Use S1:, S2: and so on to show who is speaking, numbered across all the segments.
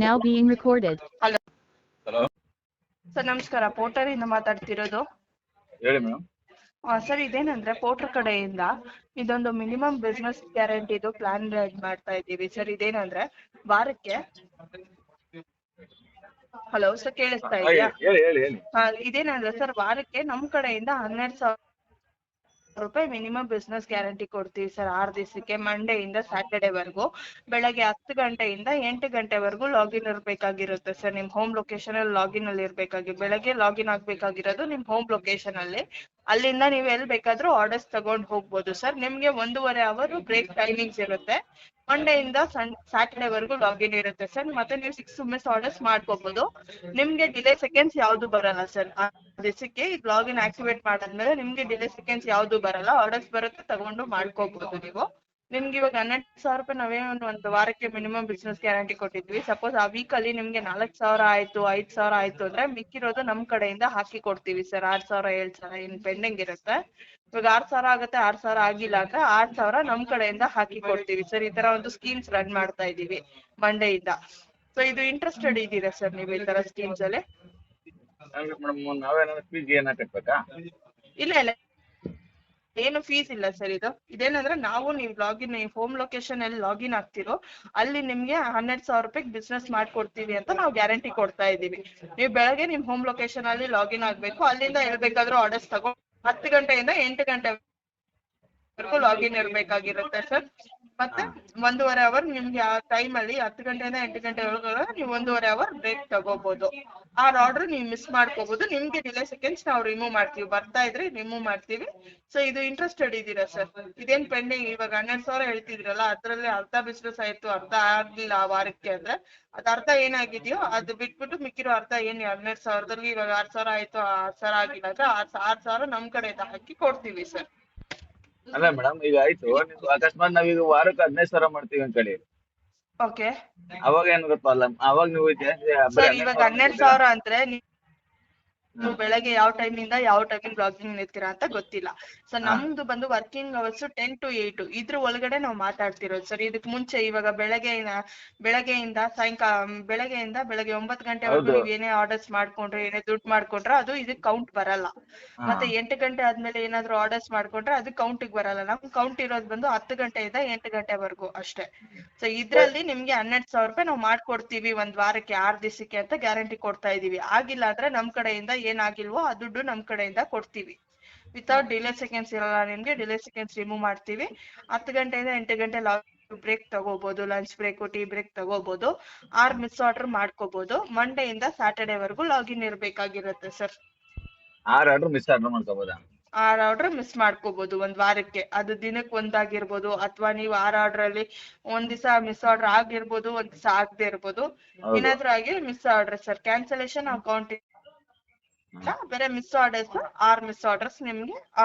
S1: now being recorded.
S2: Hello
S3: hello
S2: sir, ನಮಸ್ಕಾರ. Porter ಇಂದ ಮಾತಾಡ್ತಿರೋದು.
S3: ಹೇಳಿ ಮೇಡಮ್.
S2: ಸರ್, ಇದೇನಂದ್ರೆ ಪೋರ್ಟರ್ ಕಡೆಯಿಂದ ಇದೊಂದು ಮಿನಿಮಮ್ ಬಿಸ್ನೆಸ್ ಗ್ಯಾರಂಟಿದು ಪ್ಲಾನ್ ಮಾಡ್ತಾ ಇದ್ದೀವಿ ಸರ್. ಇದೇನಂದ್ರೆ ವಾರಕ್ಕೆ ಹಲೋ ಸರ್, ಕೇಳಿಸ್ತಾ ಇದೆಯಾ?
S3: ಹೇಳಿ ಹೇಳಿ ಹೇಳಿ.
S2: ಇದೇನಂದ್ರೆ ಸರ್, ವಾರಕ್ಕೆ ನಮ್ ಕಡೆಯಿಂದ 12,000 ರೂಪಾಯಿ ಮಿನಿಮಮ್ ಬಿಸ್ನೆಸ್ ಗ್ಯಾರಂಟಿ ಕೊಡ್ತೀವಿ ಸರ್. 6 ದಿವಸಕ್ಕೆ, ಮಂಡೇ ಇಂದ ಸ್ಯಾಟರ್ಡೆ ವರ್ಗು ಬೆಳಗ್ಗೆ 10 ಗಂಟೆಯಿಂದ 8 ಗಂಟೆವರೆಗೂ ಲಾಗಿನ್ ಇರ್ಬೇಕಾಗಿರುತ್ತೆ ಸರ್. ನಿಮ್ ಹೋಮ್ ಲೊಕೇಶನ್ ಅಲ್ಲಿ ಲಾಗಿನ್ ಅಲ್ಲಿ ಇರ್ಬೇಕಾಗಿ ಬೆಳಗ್ಗೆ ಲಾಗಿನ್ ಆಗ್ಬೇಕಾಗಿರೋದು ನಿಮ್ ಹೋಮ್ ಲೊಕೇಶನ್ ಅಲ್ಲಿ. ಅಲ್ಲಿಂದ ನೀವು ಎಲ್ಲಿ ಬೇಕಾದ್ರೂ ಆರ್ಡರ್ಸ್ ತಗೊಂಡ್ ಹೋಗ್ಬೋದು ಸರ್. ನಿಮ್ಗೆ 1.5 ಅವರ್ ಬ್ರೇಕ್ ಟೈಮಿಂಗ್ಸ್ ಇರುತ್ತೆ. ಮಂಡೇ ಇಂದ ಸ್ಯಾಟರ್ಡೆ ವರ್ಗು ಲಾಗಿನ್ ಇರುತ್ತೆ ಸರ್. ಮತ್ತೆ ನೀವು 6 ಮಿಸ್ ಆರ್ಡರ್ಸ್ ಮಾಡ್ಕೋಬಹುದು. ನಿಮ್ಗೆ ಡಿಲೇ ಸೆಕೆಂಡ್ಸ್ ಯಾವ್ದು ಬರಲ್ಲ ಸರ್. ದಿವಸಕ್ಕೆ ಇದು ಲಾಗಿನ್ ಆಕ್ಟಿವೇಟ್ ಮಾಡಾದ್ಮೇಲೆ ನಿಮ್ಗೆ ಡಿಲೇ ಸೆಕೆಂಡ್ಸ್ ಯಾವ್ದು ಬರಲ್ಲ. ಆರ್ಡರ್ಸ್ ಬರುತ್ತೆ, ತಗೊಂಡು ಮಾಡ್ಕೋಬಹುದು ನೀವು. ನಿಮ್ಗೆ ಇವಾಗ 12,000 ರೂಪಾಯಿ ನಾವೇ ಒಂದು ವಾರಕ್ಕೆ ಮಿನಿಮಮ್ ಬಿಸ್ನೆಸ್ ಗ್ಯಾರಂಟಿ ಕೊಟ್ಟಿದ್ವಿ. ಸಪೋಸ್ ಆ ವೀಕ್ ಅಲ್ಲಿ ನಿಮ್ಗೆ 4,000 ಆಯ್ತು, 5,000 ಆಯ್ತು ಅಂದ್ರೆ ಮಿಕ್ಕಿರೋದು ನಮ್ ಕಡೆಯಿಂದ ಹಾಕಿ ಕೊಡ್ತೀವಿ ಸರ್. 6,000 7,000 ಏನ್ ಪೆಂಡಿಂಗ್ ಇರುತ್ತೆ. ಇವಾಗ 6,000 ಆಗುತ್ತೆ, 6,000 ಆಗಿಲ್ಲ ಅಂದ್ರೆ 6,000 ನಮ್ ಕಡೆಯಿಂದ ಹಾಕಿ ಕೊಡ್ತೀವಿ ಸರ್. ಈ ತರ ಒಂದು ಸ್ಕೀಮ್ಸ್ ರನ್ ಮಾಡ್ತಾ ಇದೀವಿ ಮಂಡೇ ಇಂದ. ಸೊ ಇದು ಇಂಟ್ರೆಸ್ಟೆಡ್ ಇದ್ದೀರಾ ಸರ್ ನೀವು ಈ ತರ ಸ್ಕೀಮ್ಸ್ ಅಲ್ಲಿ?
S3: ಮೇಡಮ್, ನಾವೇನಾದ್ರು ಫೀಸ್ ಏನ ಕಟ್ಬೇಕಾ?
S2: ಇಲ್ಲ ಇಲ್ಲ, ಏನು ಫೀಸ್ ಇಲ್ಲ ಸರ್. ಇದೇನಂದ್ರೆ ನಾವು ನೀವು ಲಾಗಿನ್ ಹೋಮ್ ಲೊಕೇಶನ್ ಅಲ್ಲಿ ಲಾಗಿನ್ ಆಗ್ತಿರೋ ಅಲ್ಲಿ ನಿಮ್ಗೆ 12,000 ರೂಪಾಯಿ ಬಿಸ್ನೆಸ್ ಮಾಡ್ಕೊಡ್ತೀವಿ ಅಂತ ನಾವು ಗ್ಯಾರಂಟಿ ಕೊಡ್ತಾ ಇದೀವಿ. ನೀವು ಬೆಳಗ್ಗೆ ನಿಮ್ ಹೋಮ್ ಲೊಕೇಶನ್ ಅಲ್ಲಿ ಲಾಗಿನ್ ಆಗ್ಬೇಕು. ಅಲ್ಲಿಂದ ಹೇಳ್ಬೇಕಾದ್ರೂ ಆರ್ಡರ್ಸ್ ತಗೊಂಡು 10 ಗಂಟೆಯಿಂದ 8 ಗಂಟೆ ಲಾಗಿನ್ ಇರ್ಬೇಕಾಗಿರುತ್ತೆ ಸರ್. ಮತ್ತೆ 1.5 ಅವರ್ ನಿಮ್ಗೆ ಆ ಟೈಮ್ ಅಲ್ಲಿ 10 ಗಂಟೆಯಿಂದ 8 ಗಂಟೆ ಒಳಗಡೆ ನೀವು 1.5 ಅವರ್ ಬ್ರೇಕ್ ತಗೋಬಹುದು. ಆ ಆರ್ಡರ್ ನೀವು ಮಿಸ್ ಮಾಡ್ಕೋಬಹುದು. ನಿಮ್ಗೆ ಡಿಲೇ ಸೆಕೆಂಡ್ಸ್ ನಾವು ರಿಮೂವ್ ಮಾಡ್ತೀವಿ, ಬರ್ತಾ ಇದ್ರೆ ರಿಮೂವ್ ಮಾಡ್ತೀವಿ. ಸೊ ಇದು ಇಂಟ್ರೆಸ್ಟೆಡ್ ಇದ್ದೀರಾ ಸರ್? ಇದೇನ್ ಪೆಂಡಿಂಗ್ ಇವಾಗ 12,000 ಹೇಳ್ತಿದ್ರಲ್ಲ, ಅದ್ರಲ್ಲಿ ಅರ್ಧ ಬಿಸ್ನೆಸ್ ಆಯ್ತು, ಅರ್ಧ ಆಗ್ಲಿಲ್ಲ ಆ ವಾರಕ್ಕೆ ಅಂದ್ರೆ ಅದ್ ಅರ್ಧ ಏನಾಗಿದೆಯೋ ಅದು ಬಿಟ್ಬಿಟ್ಟು ಮಿಕ್ಕಿರೋ ಅರ್ಧ ಏನ್ 12,000ದಲ್ಲಿ ಇವಾಗ 6,000 ಆಯ್ತು, 6,000 ಆಗಿಲ್ಲ ಅಂದ್ರೆ 6,000 ನಮ್ ಕಡೆಯಿಂದ ಹಾಕಿ ಕೊಡ್ತೀವಿ ಸರ್.
S3: ಅಲ್ಲ ಮೇಡಮ್, ಈಗ ಆಯ್ತು, ನೀವು ಅಕಸ್ಮಾತ್ ನಾವೀಗ ವಾರಕ್ಕೆ 15,000 ಮಾಡ್ತೀವಿ ಅಂತೇಳಿ,
S2: ಓಕೆ
S3: ಅವಾಗ ಏನ್ ಪ್ರಾಬ್ಲಮ್? ಅವಾಗ ನೀವು ಜಾಸ್ತಿ
S2: ಸರ್, ಇವಾಗ 12,000 ಅಂದ್ರೆ ನೀವು ಬೆಳಗ್ಗೆ ಯಾವ ಟೈಮಿಂದ ಯಾವ ಟೈಮಿಂಗ್ ಲಾಗಿನ್ ಇರ್ತೀರಾ ಅಂತ ಗೊತ್ತಿಲ್ಲ ಸರ್. ನಮ್ದು ಬಂದು ವರ್ಕಿಂಗ್ ಅವರ್ಸ್ 10 to 8 ಇದ್ರ ಒಳಗಡೆ ನಾವು ಮಾತಾಡ್ತಿರೋದು ಸರ್. ಇದಕ್ ಮುಂಚೆ ಇವಾಗ ಬೆಳಗ್ಗೆಯಿಂದ ಬೆಳಗ್ಗೆ 9 ಗಂಟೆವರೆಗೂ ನೀವ್ ಏನೇ ಆರ್ಡರ್ಸ್ ಮಾಡ್ಕೊಂಡ್ರೆ, ಏನೇ ದುಡ್ಡು ಮಾಡ್ಕೊಂಡ್ರೆ ಅದು ಇದಕ್ ಕೌಂಟ್ ಬರಲ್ಲ. ಮತ್ತೆ 8 ಗಂಟೆ ಆದ್ಮೇಲೆ ಏನಾದ್ರು ಆರ್ಡರ್ಸ್ ಮಾಡ್ಕೊಂಡ್ರೆ ಅದು ಕೌಂಟಿಗೆ ಬರಲ್ಲ. ನಮ್ ಕೌಂಟ್ ಇರೋದು ಬಂದು 10 ಗಂಟೆಯಿಂದ 8 ಗಂಟೆವರೆಗೂ ಅಷ್ಟೇ. ಸೊ ಇದ್ರಲ್ಲಿ ನಿಮ್ಗೆ 12,000 ರೂಪಾಯಿ ನಾವು ಮಾಡ್ಕೊಡ್ತೀವಿ ಒಂದ್ ವಾರಕ್ಕೆ 6 ದಿವಸಕ್ಕೆ ಅಂತ ಗ್ಯಾರಂಟಿ ಕೊಡ್ತಾ ಇದೀವಿ. ಆಗಿಲ್ಲ ಅಂದ್ರೆ ನಮ್ ಕಡೆಯಿಂದ ಏನಾಗಿಲ್ವೋ ಆ ದುಡ್ಡು ನಮ್ ಕಡೆಯಿಂದ ಕೊಡ್ತೀವಿ. ವಿತೌಟ್ ಡಿಲೇ ಸೆಕೆಂಡ್ಸ್ ಇರಲ್ಲ. ನಿಮ್ಗೆ ಡಿಲೇ ಸೆಕೆಂಡ್ಸ್ ರಿಮೂವ್ ಮಾಡ್ತೀವಿ. 10 ಗಂಟೆಯಿಂದ 8 ಗಂಟೆ ಬ್ರೇಕ್ ತಗೋಬಹುದು, ಲಂಚ್ ಬ್ರೇಕ್, ಟೀ ಬ್ರೇಕ್ ತಗೋಬಹುದು. 6 ಮಿಸ್ ಆರ್ಡರ್ ಮಾಡ್ಕೋಬಹುದು. ಮಂಡೇ ಇಂದ ಸ್ಯಾಟರ್ಡೆ ವರ್ಗು ಲಾಗಿನ್ ಇರ್ಬೇಕಾಗಿರುತ್ತೆ ಸರ್.
S3: 6 ಆರ್ಡರ್ ಮಿಸ್ ಆರ್ಡರ್ ಮಾಡ್ಕೋಬೋದಾ?
S2: 6 ಆರ್ಡರ್ ಮಿಸ್ ಮಾಡ್ಕೋಬಹುದು ಒಂದ್ ವಾರಕ್ಕೆ. ಅದು ದಿನಕ್ಕೆ ಒಂದಾಗಿರ್ಬೋದು, ಅಥವಾ ನೀವು 6 ಆರ್ಡರ್ ಅಲ್ಲಿ ಒಂದ್ ದಿವಸ ಮಿಸ್ ಆರ್ಡರ್ ಆಗಿರ್ಬೋದು, ಒಂದ್ ದಿವಸ ಆಗದೆ ಇರ್ಬೋದು. ಏನಾದ್ರೂ ಆಗಿ miss order sir, cancellation account ಬೇರೆ ಮಿಸ್ ಆರ್ಡರ್ಸ್ 6 ಮಿಸ್ ಆರ್ಡರ್ಸ್ ನಿಮ್ಗೆ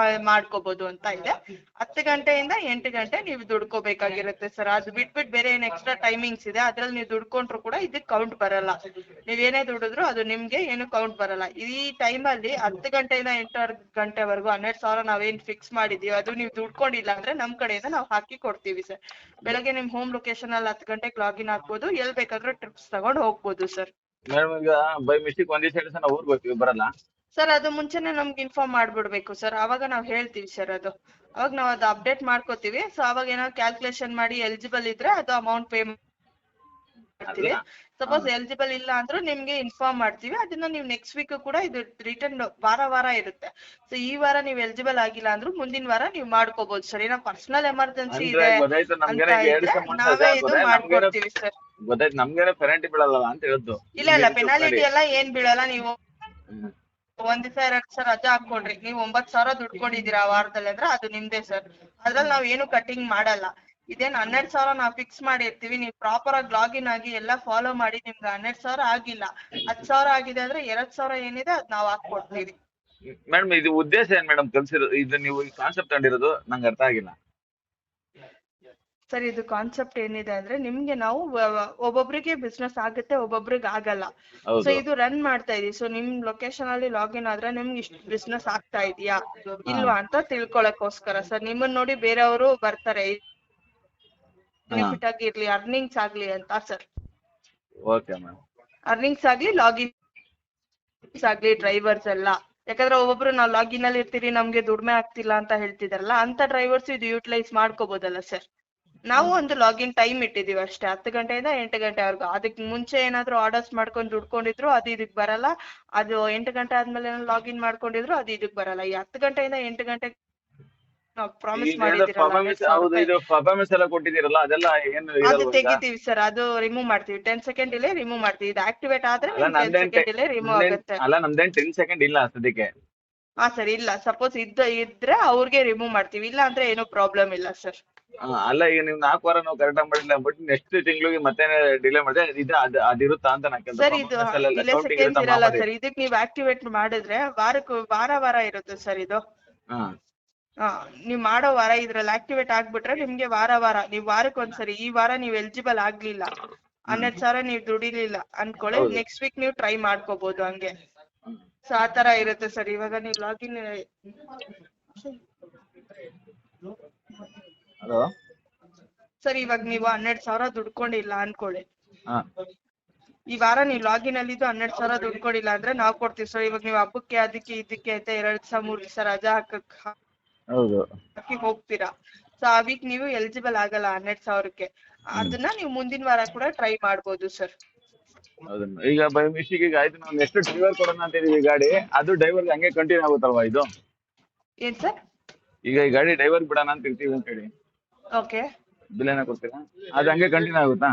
S2: ಮಾಡ್ಕೋಬಹುದು ಅಂತ ಇದೆ. 10 ಗಂಟೆಯಿಂದ 8 ಗಂಟೆ ನೀವು ದುಡ್ಕೋಬೇಕಾಗಿರುತ್ತೆ ಸರ್. ಅದು ಬಿಟ್ಬಿಟ್ಟು ಬೇರೆ ಏನ್ ಎಕ್ಸ್ಟ್ರಾ ಟೈಮಿಂಗ್ಸ್ ಇದೆ ಅದ್ರಲ್ಲಿ ನೀವು ದುಡ್ಕೊಂಡ್ರು ಕೂಡ ಇದಕ್ ಕೌಂಟ್ ಬರಲ್ಲ. ನೀವೇನೇ ದುಡಿದ್ರು ಅದು ನಿಮ್ಗೆ ಏನು ಕೌಂಟ್ ಬರಲ್ಲ. ಈ ಟೈಮ್ ಅಲ್ಲಿ 10 ಗಂಟೆಯಿಂದ 8 ಗಂಟೆವರೆಗೂ 12,000 ನಾವೇನ್ ಫಿಕ್ಸ್ ಮಾಡಿದೀವಿ ಅದು ನೀವು ದುಡ್ಕೊಂಡಿಲ್ಲ ಅಂದ್ರೆ ನಮ್ ಕಡೆಯಿಂದ ನಾವು ಹಾಕಿ ಕೊಡ್ತೀವಿ ಸರ್. ಬೆಳಗ್ಗೆ ನಿಮ್ ಹೋಮ್ ಲೊಕೇಶನ್ ಅಲ್ಲಿ 10 ಗಂಟೆಗೆ ಲಾಗಿನ್ ಆಗ್ಬೋದು, ಎಲ್ ಬೇಕಾದ್ರೂ ಟ್ರಿಪ್ಸ್ ತಗೊಂಡ್ ಹೋಗ್ಬೋದು ಸರ್.
S3: ಮೇಡಮ್, ಈಗ ಬೈ ಮಿಸ್ಟೇಕ್ ಒಂದ್ ದಿವಸ ನಾವು ಊರ್ಗ್ ಹೋಗ್ತೀವಿ, ಬರಲ್ಲ
S2: ಸರ್? ಅದು ಮುಂಚೆನೆ ನಮ್ಗೆ ಇನ್ಫಾರ್ಮ್ ಮಾಡ್ಬಿಡ್ಬೇಕು ಸರ್. ಅವಾಗ ನಾವ್ ಹೇಳ್ತೀವಿ ಸರ್. ಅವಾಗ ನಾವ್ ಅದು ಅಪ್ಡೇಟ್ ಮಾಡ್ಕೋತೀವಿ. ಸೊ ಅವಾಗ ಏನಾದ್ರು ಕ್ಯಾಲ್ಕುಲೇಷನ್ ಮಾಡಿ ಎಲಿಜಿಬಲ್ ಇದ್ರೆ ಅದು ಅಮೌಂಟ್ ಪೇ ಮಾಡ್ತೀವಿ. ಸಪೋಸ್ ಎಲಿಜಿಬಲ್ ಇಲ್ಲ ಅಂದ್ರೂ ನಿಮ್ಗೆ ಇನ್ಫಾರ್ಮ್ ಮಾಡ್ತೀವಿ. ಅದನ್ನ ನೀವು ನೆಕ್ಸ್ಟ್ ವೀಕ್ ಕೂಡ ಇದು ರಿಟರ್ನ್ ವಾರ ಇರುತ್ತೆ. ಸೊ ಈ ವಾರ ನೀವು ಎಲಿಜಿಬಲ್ ಆಗಿಲ್ಲ ಅಂದ್ರೂ ಮುಂದಿನ ವಾರ ನೀವು ಮಾಡ್ಕೋಬಹುದು ಸರ್. ಏನೋ ಪರ್ಸನಲ್ ಎಮರ್ಜೆನ್ಸಿ ಇದೆ ಅಂತ ಇದ್ರೆ ನಾವೇ ಇದು ಮಾಡ್ಕೊಡ್ತೀವಿ ಸರ್.
S3: ಗೊತ್ತಾಯ್ತು, ನಮ್ಗೇನೆ ಪೆನಾಲ್ಟಿ ಬೀಳಲ್ಲ ಅಂತ ಹೇಳಿದ್ದು.
S2: ಇಲ್ಲ, ಪೆನಾಲಿಟಿ ಎಲ್ಲ ಏನ್ ಬೀಳಲ್ಲ. ನೀವು ಒಂದ್ ದಿವಸ 2 ದಿವಸ ರಜಾ ಹಾಕೊಂಡ್ರಿ, ನೀವು 9,000 ದುಡ್ಕೊಂಡಿದೀರಾ ಆ ವಾರದಲ್ಲಿ ಅಂದ್ರೆ ಅದು ನಿಮ್ದೇ ಸರ್. ಅದ್ರಲ್ಲಿ ನಾವ್ ಏನು ಕಟಿಂಗ್ ಮಾಡಲ್ಲ. ಇದೇನ್ 12,000 ನಾವ್ ಫಿಕ್ಸ್ ಮಾಡಿರ್ತೀವಿ. ನೀವು ಪ್ರಾಪರ್ ಆಗಿ ಲಾಗಿನ್ ಆಗಿ ಎಲ್ಲ ಫಾಲೋ ಮಾಡಿ ನಿಮ್ಗೆ 12,000 ಆಗಿಲ್ಲ, 10,000 ಆಗಿದೆ ಅಂದ್ರೆ 2,000 ಏನಿದೆ ಅದ್ ನಾವ್ ಹಾಕೊಡ್ತೀವಿ.
S3: ಮೇಡಮ್, ಇದು ಉದ್ದೇಶ ಏನ್ ಮೇಡಮ್ ಕಲ್ಸಿರೋದು? ಇದು ನೀವು ಈ ಕಾನ್ಸೆಪ್ಟ್ ತಗೊಂಡಿರೋದು ನಂಗೆ ಅರ್ಥ ಆಗಿಲ್ಲ
S2: ಸರ್. ಇದು ಕಾನ್ಸೆಪ್ಟ್ ಏನಿದೆ ಅಂದ್ರೆ ನಿಮ್ಗೆ ನಾವು ಒಬ್ಬೊಬ್ರಿಗೆ ಬಿಸ್ನೆಸ್ ಆಗುತ್ತೆ, ಒಬ್ಬೊಬ್ರಿಗೆ ಆಗಲ್ಲ. ಸೊ ಇದು ರನ್ ಮಾಡ್ತಾ ಇದೀವಿ. ಸೊ ನಿಮ್ ಲೊಕೇಶನ್ ಅಲ್ಲಿ ಲಾಗಿನ್ ಆದ್ರೆ ನಿಮ್ಗೆ ಇಷ್ಟು ಬಿಸ್ನೆಸ್ ಆಗ್ತಾ ಇದೆಯಾ ಇಲ್ವಾ ಅಂತ ತಿಳ್ಕೊಳಕೋಸ್ಕರ ಸರ್. ನಿಮ್ಮನ್ನ ನೋಡಿ ಬೇರೆಯವರು ಬರ್ತಾರೆ, ಬೆನಿಫಿಟ್ ಆಗಿರ್ಲಿ, ಅರ್ನಿಂಗ್ಸ್ ಆಗ್ಲಿ ಅಂತ ಸರ್.
S3: Okay madam.
S2: ಅರ್ನಿಂಗ್ಸ್ ಆಗ್ಲಿ ಲಾಗಿನ್ಸ್ ಆಗ್ಲಿ ಡ್ರೈವರ್ಸ್ ಎಲ್ಲ. ಯಾಕಂದ್ರೆ ಒಬ್ಬೊಬ್ರು ನಾವು ಲಾಗಿನ್ ಅಲ್ಲಿ ಇರ್ತೀರಿ ನಮ್ಗೆ ದುಡಿಮೆ ಆಗ್ತಿಲ್ಲ ಅಂತ ಹೇಳ್ತಿದಾರಲ್ಲ, ಅಂತ ಡ್ರೈವರ್ಸ್ ಇದು ಯೂಟಿಲೈಸ್ ಮಾಡ್ಕೋಬಹುದಲ್ಲ ಸರ್. ನಾವು ಒಂದು ಲಾಗಿನ್ ಟೈಮ್ ಇಟ್ಟಿದೀವಿ ಅಷ್ಟೇ, 10 ಗಂಟೆಯಿಂದ 8 ಗಂಟೆವರೆಗೂ. ಅದಕ್ಕೆ ಮುಂಚೆ ಏನಾದ್ರು ಆರ್ಡರ್ಸ್ ಮಾಡ್ಕೊಂಡು ದುಡ್ಕೊಂಡಿದ್ರು ಅದು ಇದಕ್ ಬರಲ್ಲ. ಅದು 8 ಗಂಟೆ ಆದ್ಮೇಲೆ ಲಾಗಿನ್ ಮಾಡ್ಕೊಂಡಿದ್ರು ಅದು ಇದಕ್ ಬರಲ್ಲ. ಈ 10 ಗಂಟೆಯಿಂದ 8 ಗಂಟೆ ನಾವು ಪ್ರಾಮಿಸ್
S3: ಈಗ
S2: ಮಾಡಿದಿರಲ್ಲ
S3: ಪರ್ಫಾರ್ಮೆನ್ಸ್
S2: 12,000
S3: ಹೌದು,
S2: ರೂಪಾಯಿ,
S3: ಇದು ಪರ್ಫಾರ್ಮೆನ್ಸ್ ಎಲ್ಲ ಕೊಟ್ಟಿದ್ದೀರಲ್ಲ ಅದೆಲ್ಲ ಏನು
S2: ಅದು
S3: ಇರಲ್ವಾ ಈಗ?
S2: ತೆಗಿತೀವಿ ಸರ್. ಅದು ರಿಮೂವ್ ಮಾಡ್ತೀವಿ. 10 ಸೆಕೆಂಡ್ ಡಿಲೇ ರಿಮೂವ್ ಮಾಡ್ತೀವಿ. ಇದು ಆಕ್ಟಿವೇಟ್ ಆದ್ರೆ
S3: ಅಲ್ಲ
S2: 10
S3: ನಮ್ದೇನ್
S2: ಸೆಕೆಂಡ್ ಡಿಲೇ ರಿಮೂವ್ ಆಗುತ್ತೆ.
S3: ನಮ್ದೇನ್ 10 ಸೆಕೆಂಡ್ ಇಲ್ಲ ಸದ್ಯಕ್ಕೆ.
S2: ಹಾ ಸರ್, ಇಲ್ಲ ಸಪೋಸ್ ಇದ್ರೆ ಅವ್ರಿಗೆ ರಿಮೂವ್ ಮಾಡ್ತೀವಿ, ಇಲ್ಲ ಅಂದ್ರೆ ಏನೋ ಪ್ರಾಬ್ಲಮ್ ಇಲ್ಲ ಸರ್.
S3: ಅಲ್ಲ ಈಗ ನೀವು 4 ವಾರ ನಾವು ಕರೆಕ್ಟ್ ಮಾಡಿಲ್ಲ ಬಟ್ ನೆಕ್ಸ್ಟ್ ತಿಂಗಳಿಗೆ ಮತ್ತೆ ಡಿಲೇ ಮಾಡಿದ್ರೆ ಅದಿರುತ್ತಾ ಅಂತ ನಾನು ಕೇಳ್ದೆ.
S2: ಸರ್ ಇದು
S3: ಪರ್ಫಾರ್ಮೆನ್ಸ್ ಎಲ್ಲ
S2: ಡಿಲೇ
S3: ಕೌಂಟಿಂಗ್
S2: ಸೆಕೆಂಡ್ಸ್
S3: ಇರುತ್ತಾ
S2: ಇರಲ್ಲ
S3: ಮಾಮೂಲಿ?
S2: ಸರ್. ಇದಕ್ ನೀವು ಆಕ್ಟಿವೇಟ್ ಮಾಡಿದ್ರೆ ವಾರ ಇರುತ್ತೆ ಸರ್ ಇದು.
S3: ಹಾ
S2: ಹಾ, ನೀವ್ ಮಾಡೋ ವಾರ ಇದ್ರಲ್ಲಿ ಆಕ್ಟಿವೇಟ್ ಆಗ್ಬಿಟ್ರೆ ನಿಮ್ಗೆ ವಾರ ನೀವ್ ವಾರಕ್ಕೆ ಒಂದ್ಸರಿ, ಈ ವಾರ ನೀವ್ ಎಲಿಜಿಬಲ್ ಆಗ್ಲಿಲ್ಲ, 12,000 ನೀವ್ ದುಡಿಲಿಲ್ಲ ಅನ್ಕೊಳ್ಳಿ,
S3: ಹೌದು.
S2: ನೆಕ್ಸ್ಟ್ ವೀಕ್ ನೀವು ಟ್ರೈ ಮಾಡ್ಕೋಬಹುದು ಹಂಗೆ. ಸೊ ಆ ತರ ಇರುತ್ತೆ ಸರ್. ಇವಾಗ ನೀವು ಲಾಗಿನ್
S3: ಹಲೋ
S2: ಸರ್, ಇವಾಗ ನೀವು 12,000 ದುಡ್ಕೊಂಡಿಲ್ಲ ಅನ್ಕೊಳ್ಳಿ,
S3: ಹಾ
S2: ಈ ವಾರ ನೀವು ಲಾಗಿನ್ ಅಲ್ಲಿ 12,000 ದುಡ್ಕೊಂಡಿಲ್ಲ ಅಂದ್ರೆ ನಾವ್ ಕೊಡ್ತೀವಿ ಸರ್. ಇವಾಗ ನೀವು ಹಬ್ಬಕ್ಕೆ ಅದಕ್ಕೆ ಇದಕ್ಕೆ ಅಂತ 2 ದಿವಸ 3 ದಿವಸ ರಜಾ
S3: ಹೌದು.
S2: ಹಾಕಿ ಹೋಗ್ತೀರಾ. ಸೊ ಆ ವೀಕ್ ನೀವು ಎಲಿಜಿಬಲ್ ಆಗಲ್ಲ 12,000ಕ್ಕೆ. ಅದನ್ನ ನೀವು ಮುಂದಿನ ವಾರ ಕೂಡ ಟ್ರೈ ಮಾಡ್ಬೋದು ಸರ್.
S3: ಹೌದಮ್ಮ. ಈಗ ಬೈ ಮಿಸ್ಟೇಕ್ ಈಗ ಆಯ್ತು, ನಾವು ನೆಕ್ಸ್ಟ್ ಡ್ರೈವರ್ ಕೊಡೋಣ ಅಂತ ಇದೀವಿ ಗಾಡಿ, ಅದು ಡ್ರೈವರ್ಗೆ ಹಂಗೆ ಕಂಟಿನ್ಯೂ ಆಗುತ್ತಲ್ವಾ ಇದು?
S2: ಏನ್ ಸರ್?
S3: ಈಗ ಈ ಗಾಡಿ ಡ್ರೈವರ್ ಬಿಡೋಣ ಅಂತ ಇರ್ತೀವಿ ಅಂತ ಹೇಳಿ
S2: ಓಕೆ,
S3: ಬಿಲ್ ಏನ ಕೊಡ್ತೀರಾ, ಅದು ಹಂಗೆ ಕಂಟಿನ್ಯೂ ಆಗುತ್ತಾ?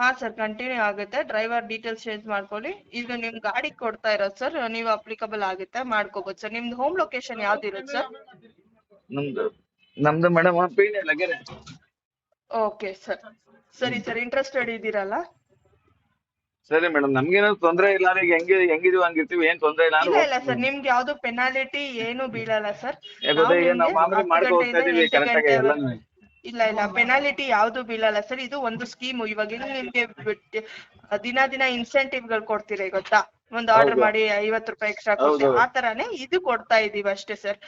S2: ಹಾ ಸರ್, ಕಂಟಿನ್ಯೂ ಆಗುತ್ತೆ. ಡ್ರೈವರ್ ಡೀಟೇಲ್ಸ್ ಚೇಂಜ್ ಮಾಡ್ಕೊಳ್ಳಿ. ಇದು ನಿಮ್ ಗಾಡಿ ಕೊಡ್ತಾ ಇರೋದು ಸರ್, ನೀವು ಅಪ್ಲಿಕಬಲ್ ಆಗುತ್ತೆ, ಮಾಡ್ಕೋಬಹುದು ಸರ್. ನಿಮ್ದು ಹೋಮ್ ಲೊಕೇಶನ್ ಯಾವ್ದು ಇರುತ್ತೆ ಸರ್?
S3: ನಮ್ದು ಮೇಡಮ್ ಪೀಣ್ಯ ಲಗೇರೆ.
S2: ಓಕೆ ಸರ್, ಸರಿ ಸರ್. ಇಂಟ್ರೆಸ್ಟೆಡ್ ಇದ್ದೀರಲ್ಲ?
S3: ಸರಿ ಮೇಡಮ್, ನಮ್ಗೇನು ತೊಂದ್ರೆ ಇಲ್ಲ. ಈಗ ಹೆಂಗಿದೀವಿ ಹಂಗಿರ್ತೀವಿ, ಏನ್ ತೊಂದ್ರೆ ಇಲ್ಲ.
S2: ಇಲ್ಲ ಸರ್, ನಿಮ್ಗೆ ಯಾವ್ದು ಪೆನಾಲಿಟಿ ಏನು ಬೀಳಲ್ಲ ಸರ್.
S3: ಯಾಕಂದ್ರೆ ಈಗ ನಾವು ಮಾಮೂಲಿ
S2: 10
S3: ಮಾಡ್ಕೊ ಹೋಗ್ತಾ
S2: ಗಂಟೆಯಿಂದ
S3: ಇದೀವಿ
S2: 8
S3: ಕರೆಕ್ಟ್ ಆಗಿ
S2: ಗಂಟೆ
S3: ಎಲ್ಲಾನು.
S2: ಇಲ್ಲ ಪೆನಾಲಿಟಿ ಯಾವ್ದು ಬೀಳಲ್ಲ ಸರ್. ಇದು ಒಂದು ಸ್ಕೀಮ್. ಇವಾಗ ನಿಮ್ಗೆ ದಿನ ಇನ್ಸೆಂಟಿವ್ ಗಳು ಕೊಡ್ತೀರಾ ಗೊತ್ತಾ? ಒಂದು ಆರ್ಡರ್ ಮಾಡಿ 50 ರೂಪಾಯಿ ಎಕ್ಸ್ಟ್ರಾ ಕೊಡ್ತೀವಿ, ಆ ತರಾನೇ ಇದು ಕೊಡ್ತಾ ಇದೀವಿ ಅಷ್ಟೇ ಸರ್.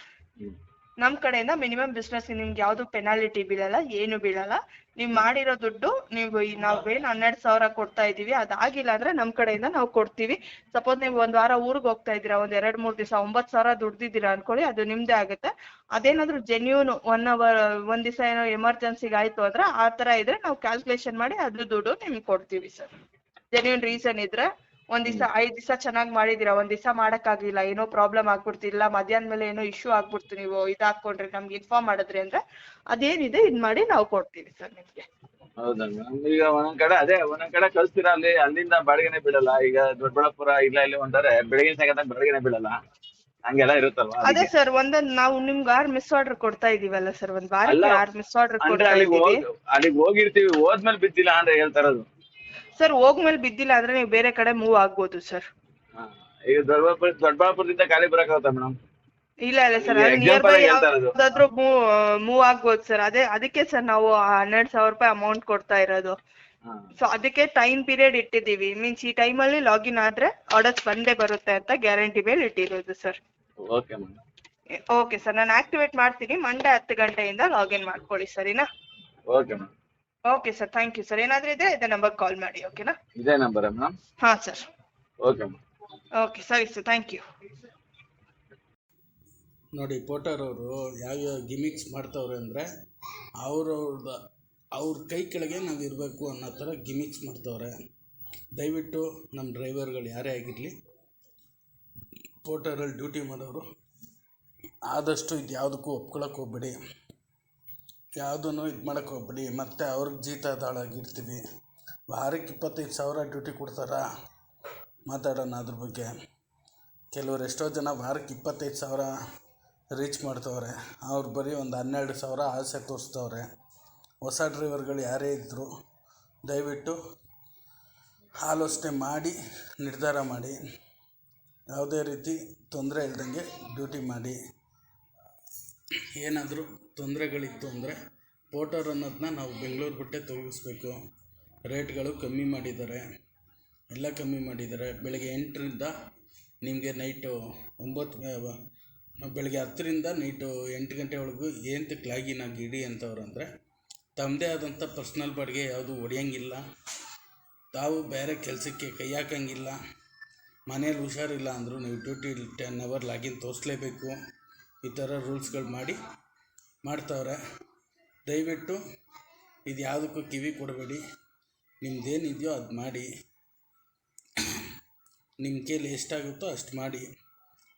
S2: ನಮ್ ಕಡೆಯಿಂದ ಮಿನಿಮಮ್ ಬಿಸ್ನೆಸ್ ನಿಮ್ಗೆ ಯಾವ್ದು ಪೆನಾಲಿಟಿ ಬೀಳಲ್ಲ, ಏನು ಬೀಳಲ್ಲ. ನೀವ್ ಮಾಡಿರೋ ದುಡ್ಡು ನಾವೇನ್ 12,000 ಕೊಡ್ತಾ ಇದೀವಿ, ಅದಾಗಿಲ್ಲ ಅಂದ್ರೆ ನಮ್ ಕಡೆಯಿಂದ ನಾವು ಕೊಡ್ತೀವಿ. ಸಪೋಸ್ ನೀವು ಒಂದ್ ವಾರ ಊರಿಗೆ ಹೋಗ್ತಾ ಇದೀರಾ, ಒಂದ್ 2-3 ದಿವಸ 9,000 ದುಡ್ದಿದ್ದೀರಾ ಅನ್ಕೊಳ್ಳಿ, ಅದು ನಿಮ್ದೇ ಆಗುತ್ತೆ. ಅದೇನಾದ್ರೂ ಜೆನ್ಯೂನ್ 1 ಅವರ್ ಒಂದ್ ದಿವಸ ಏನೋ ಎಮರ್ಜೆನ್ಸಿಗೆ ಆಯ್ತು ಅಂದ್ರೆ ಆ ತರ ಇದ್ರೆ ನಾವು ಕ್ಯಾಲ್ಕುಲೇಷನ್ ಮಾಡಿ ಅದ್ರ ದುಡ್ಡು ನಿಮ್ಗೆ ಕೊಡ್ತೀವಿ ಸರ್. ಜೆನ್ಯೂನ್ ರೀಸನ್ ಇದ್ರೆ, ಒಂದ್ ದಿವಸ 5 ದಿವಸ ಚೆನ್ನಾಗಿ ಮಾಡಿದೀರಾ, ಒಂದ್ ದಿವಸ ಮಾಡಕ್ ಆಗ್ಲಿಲ್ಲ, ಏನೋ ಪ್ರಾಬ್ಲಮ್ ಆಗ್ಬಿಡ್ತಿಲ್ಲ, ಮಧ್ಯಾಹ್ನ ಮೇಲೆ ಏನೋ ಇಶ್ಯೂ ಆಗ್ಬಿಡ್ತು, ನೀವು ಇದಾಕೊಂಡ್ರೆ ನಮ್ಗೆ ಇನ್ಫಾರ್ಮ್ ಮಾಡಿದ್ರಿ ಅಂದ್ರೆ ಅದೇನಿದೆ ಇದ್ ಮಾಡಿ ನಾವು ಕೊಡ್ತೀವಿ ಸರ್ ನಿಮ್ಗೆ.
S3: ಹೌದಾ ಮೇಡಮ್? ಈಗ ಒಂದೊಂದ್ ಕಡೆ ಕಳ್ಸ್ತೀರಾ, ಅಲ್ಲಿಂದ ಬಾಡಿಗೆನೆ ಬೀಳಲ್ಲ. ಈಗ ದೊಡ್ಡಬಳ್ಳಾಪುರ ಇಲ್ಲಿ ಒಂದರೆ ಬೆಳಗಿನ ಸಾಯಂಕಾಲ ಬಾಡಿಗೆನೆ ಬೀಳಲ್ಲ, ಹಂಗೆಲ್ಲ ಇರುತ್ತಲ್ವಾ?
S2: ಅದೇ ಸರ್, ನಾವು ನಿಮ್ಗೆ 6 ಮಿಸ್ ಆರ್ಡರ್ ಕೊಡ್ತಾ ಇದೀವಲ್ಲ ಸರ್, ಒಂದ್
S3: ಅಲ್ಲ
S2: ವಾರಕ್ಕೆ 6 ಮಿಸ್ ಆರ್ಡರ್
S3: ಅಂದ್ರೆ
S2: ಕೊಡ್ತಾ ಇದೀವಿ
S3: ಅಲ್ಲಿಗೆ ಹೋಗಿರ್ತೀವಿ, ಹೋದ್ಮೇಲೆ ಬಿದ್ದಿಲ್ಲ ಅಂದ್ರೆ ಹೇಳ್ತಾ ಇರೋದು.
S2: ಸರ್. ಹೋಗ್ಮೇಲೆ ಬಿದ್ದಿಲ್ಲ ಅಂದ್ರೆ ನೀವು ಬೇರೆ ಕಡೆ ಮೂವ್ ಆಗ್ಬೋದು ಸರ್.
S3: ಈಗ ದೊಡ್ಡಬಳ್ಳಾಪುರದಿಂದ ಖಾಲಿ ಬರಕಾಗುತ್ತಾ ಮೇಡಮ್?
S2: ಇಲ್ಲ ಸರ್,
S3: ಈಗ
S2: ಅದು ನಿಯರ್
S3: ಎಕ್ಸಾಂಪಲ್
S2: ಬೈ
S3: ಆಗಿ ಹೇಳ್ತಾ ಇರೋದು.
S2: ಯಾವ್ದಾದ್ರು ಮೂವ್ ಆಗ್ಬೋದು ಸರ್. ಅದಕ್ಕೆ ಸರ್ ನಾವು 12,000 ರೂಪಾಯಿ ಅಮೌಂಟ್ ಕೊಡ್ತಾ ಇರೋದು. ಸೊ ಅದಕ್ಕೆ ಟೈಮ್ ಪೀರಿಯಡ್ ಇಟ್ಟಿದೀವಿ. ಮೀನ್ಸ್ ಈ ಟೈಮ್ ಅಲ್ಲಿ ಲಾಗಿನ್ ಆದ್ರೆ ಆರ್ಡರ್ಸ್ ಬಂದೇ ಬರುತ್ತೆ ಅಂತ ಗ್ಯಾರಂಟಿ ಮೇಲೆ ಇಟ್ಟಿರೋದು sir.
S3: Okay madam.
S2: Okay sir, ನಾನು ಆಕ್ಟಿವೇಟ್ ಮಾಡ್ತೀನಿ. ಮಂಡೇ 10 ಗಂಟೆಯಿಂದ ಲಾಗಿನ್ ಮಾಡ್ಕೊಳ್ಳಿ, ಸರಿನಾ?
S3: Okay madam.
S2: Okay sir, thank you sir. ಏನಾದ್ರೂ ಇದ್ರೆ ಇದೇ ನಂಬರ್ ಕಾಲ್ ಮಾಡಿ, ಓಕೆನಾ?
S3: ಇದೇ ನಂಬರ್ ಮೇಡಮ್?
S2: ಹಾ ಸರ್.
S3: Okay madam.
S2: ಓಕೆ ಸರಿ ಸರ್, ಥ್ಯಾಂಕ್ ಯು.
S1: ನೋಡಿ, ಪೋಟರವರು ಯಾವ್ಯಾವ ಗಿಮಿಕ್ಸ್ ಮಾಡ್ತವ್ರೆ ಅಂದರೆ ಅವ್ರ ಕೈ ಕೆಳಗೆ ನಾವು ಇರಬೇಕು ಅನ್ನೋ ಥರ ಗಿಮಿಕ್ಸ್ ಮಾಡ್ತವ್ರೆ. ದಯವಿಟ್ಟು ನಮ್ಮ ಡ್ರೈವರ್ಗಳು ಯಾರೇ ಆಗಿರಲಿ, ಪೋಟರಲ್ಲಿ ಡ್ಯೂಟಿ ಮಾಡೋರು ಆದಷ್ಟು ಇದು ಯಾವುದಕ್ಕೂ ಒಪ್ಕೊಳಕ್ಕೆ ಹೋಗ್ಬೇಡಿ, ಯಾವುದನ್ನು ಇದು ಮಾಡೋಕ್ಕೆ ಹೋಗ್ಬೇಡಿ. ಮತ್ತು ಅವ್ರಿಗೆ ಜೀತದಾಳಾಗಿರ್ತೀವಿ. ವಾರಕ್ಕೆ 25,000 ಡ್ಯೂಟಿ ಕೊಡ್ತಾರಾ? ಮಾತಾಡೋಣ ಅದ್ರ ಬಗ್ಗೆ. ಕೆಲವರು ಎಷ್ಟೋ ಜನ ವಾರಕ್ಕೆ 25,000 ರೀಚ್ ಮಾಡ್ತವ್ರೆ, ಅವ್ರು ಬರೀ ಒಂದು 12,000 ಆಸೆ ತೋರಿಸ್ತವ್ರೆ. ಹೊಸ ಡ್ರೈವರ್ಗಳು ಯಾರೇ ಇದ್ದರೂ ದಯವಿಟ್ಟು ಆಲೋಚನೆ ಮಾಡಿ ನಿರ್ಧಾರ ಮಾಡಿ, ಯಾವುದೇ ರೀತಿ ತೊಂದರೆ ಇಲ್ದಂಗೆ ಡ್ಯೂಟಿ ಮಾಡಿ. ಏನಾದರೂ ತೊಂದರೆಗಳಿತ್ತು ಅಂದರೆ ಪೋಟರ್ ಅನ್ನೋದನ್ನ ನಾವು ಬೆಂಗಳೂರು ಬಿಟ್ಟೆ ತೊಲಗಿಸ್ಬೇಕು. ರೇಟ್ಗಳು ಕಮ್ಮಿ ಮಾಡಿದ್ದಾರೆ, ಎಲ್ಲ ಕಮ್ಮಿ ಮಾಡಿದ್ದಾರೆ. ಬೆಳಗ್ಗೆ 8ರಿಂದ ನಿಮಗೆ ನೈಟು 9, ಬೆಳಗ್ಗೆ 10ರಿಂದ ನೈಟು 8 ಗಂಟೆವರೆಗೂ ಏನಕ್ಕೆ ಲಾಗಿನ್ ಆಗಿ ಇಡಿ ಅಂತವ್ರು ಅಂದರೆ ತಮ್ಮದೇ ಆದಂಥ ಪರ್ಸ್ನಲ್ ಬಾಡಿಗೆ ಯಾವುದು ಹೊಡೆಯಂಗಿಲ್ಲ. ತಾವು ಬೇರೆ ಕೆಲಸಕ್ಕೆ ಕೈ ಹಾಕಂಗಿಲ್ಲ. ಮನೇಲಿ ಹುಷಾರಿಲ್ಲ ಅಂದರೂ ನೀವು ಡ್ಯೂಟಿ 10 ಅವರ್ ಲಾಗಿನ್ ತೋರಿಸ್ಲೇಬೇಕು. ಈ ಥರ ರೂಲ್ಸ್ಗಳು ಮಾಡ್ತಾವ್ರೆ. ದಯವಿಟ್ಟು ಇದು ಯಾವುದಕ್ಕೂ ಕಿವಿ ಕೊಡಬೇಡಿ. ನಿಮ್ಮದೇನಿದೆಯೋ ಅದು ಮಾಡಿ. ನಿಮ್ಮ ಕೈಲಿ ಎಷ್ಟಾಗುತ್ತೋ ಅಷ್ಟು ಮಾಡಿ.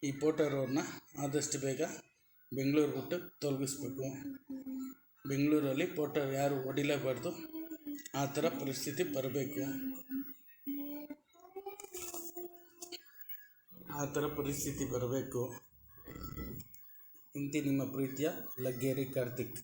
S1: ಈ ಪೋಟರ್ವ್ರನ್ನ ಆದಷ್ಟು ಬೇಗ ಬೆಂಗಳೂರು ಬಿಟ್ಟು ತೊಲಗಿಸ್ಬೇಕು. ಬೆಂಗಳೂರಲ್ಲಿ ಪೋಟರ್ ಯಾರು ಹೊಡಿಲೇಬಾರ್ದು, ಆ ಥರ ಪರಿಸ್ಥಿತಿ ಬರಬೇಕು. ಇಂತಿ ನಿಮ್ಮ ಪ್ರೀತಿಯ ಲಗ್ಗೇರಿ ಕಾರ್ತಿಕ್.